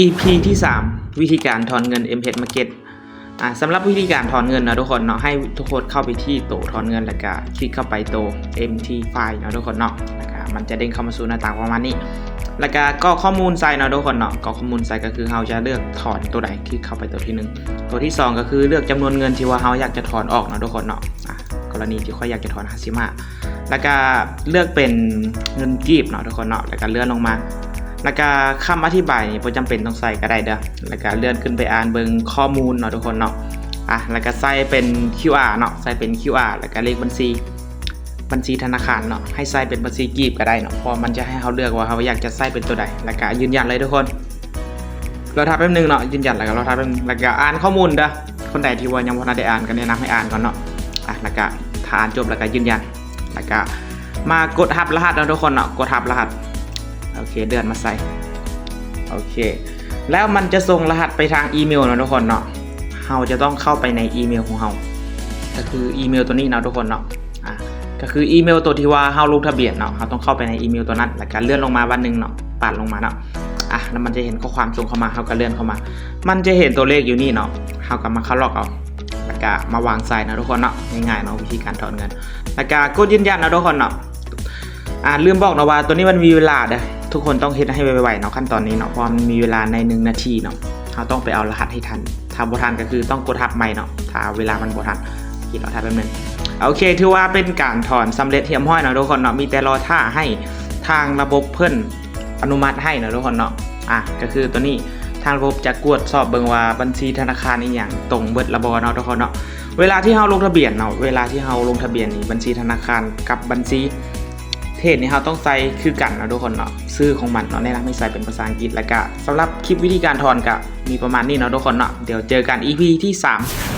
EP ที่3วิธีการถอนเงิน M-Pay Market สำหรับวิธีการถอนเงินนะทุกคนเนาะให้ทุกคนเข้าไปที่โต๊ะถอนเงินแล้วก็คลิกเข้าไปโต๊ะ MT File นะทุกคนเนาะแล้วก็มันจะเด้งเข้ามาสู่หน้าต่างประมาณนี้แล้วก็ข้อมูลใส่นะทุกคนเนาะก็ข้อมูลใส่ก็คือเราจะเลือกถอนตัวใดคลิกเข้าไปตัวที่1ตัวที่2ก็คือเลือกจำนวนเงินที่ว่าเราอยากจะถอนออกนะทุกคนเนาะกรณีที่เขาอยากจะถอน55แล้วก็เลือกเป็นเงินกีบเนาะทุกคนเนาะแล้วก็เลื่อนลงมาแล้วก็คำอธิบายนี่บ่จำเป็นต้องใส่ก็ได้เด้อแล้วก็เลื่อนขึ้นไปอ่านเบิ่งข้อมูลเนาะทุกคนเนาะแล้วก็ใส่เป็น QR เนาะใส่เป็น QR แล้วก็เลขบัญชีธนาคารเนาะให้ใส่เป็นบัญชีกีบก็ได้เนาะเพราะมันจะให้เขาเลือกว่าเขาอยากจะใส่เป็นตัวใดแล้วก็ยืนยันเลยทุกคนเราทำแป๊บนึงเนาะยืนยันแล้วก็เราทำแป๊บนึงแล้วก็อ่านข้อมูลเด้อคนใดที่ว่ายังบ่ทันได้อ่านก็แนะนำให้อ่านก่อนเนาะแล้วก็ถ้าอ่านจบแล้วก็ยืนยันแล้วก็มากดทับรหัสนะทุกคนเนาะกดทับรหัสโอเคเดือนมาใส่โอเคแล้วมันจะส่งรหัสไปทางอีเมลนะทุกคนเนาะเราจะต้องเข้าไปในอีเมลของเราก็คืออีเมลตัวนี้นะทุกคนเนาะก็คืออีเมลตัวที่ว่าเราลงทะเบียนเนาะเราต้องเข้าไปในอีเมลตัวนั้นแล้วก็เลื่อนลงมาวันนึงเนาะปัดลงมาเนาะแล้วมันจะเห็นข้อความส่งเข้ามาเราก็เลื่อนเข้ามามันจะเห็นตัวเลขอยู่นี่เนาะเราก็มาเข้าล็อกเอาแล้วก็มาวางใส่นะทุกคนเนาะง่ายๆเนาะวิธีการถอนเงินแล้วก็กดยืนยันนะทุกคนเนาะลืมบอกนะว่าตัวนี้มันมีเวลาเด้อทุกคนต้องเฮ็ดให้ไวๆเนาะขั้นตอนนี้เนาะเพราะมันมีเวลาใน1นาทีเนาะเราต้องไปเอารหัสให้ทันถ้าบ่ทันก็คือต้องกดทับใหม่เนาะถ้าเวลามันบ่ทันคิดรอทับแป๊บนึงโอเคถือว่าเป็นการถอนสำเร็จเรียบร้อยเนาะทุกคนเนาะมีแต่รอท่าให้ทางระบบเพิ่นอนุมัติให้เนาะทุกคนเนาะก็คือตัวนี้ทางระบบจะตรวจสอบเบิ่งว่าบัญชีธนาคารอีหยังตรงเบิดระบ่เนาะทุกคนเนาะเวลาที่เราลงทะเบียนเนาะเวลาที่เราลงทะเบียนนี่บัญชีธนาคารกับบัญชีเทศนี่เราต้องใส่คือกันนะทุกคนเนาะชื่อของมันเนาะแนะนำให้ใส่เป็นภาษาอังกฤษแล้วก็สำหรับคลิปวิธีการถอนก็มีประมาณนี้เนาะทุกคนเนาะเดี๋ยวเจอกัน EP ที่3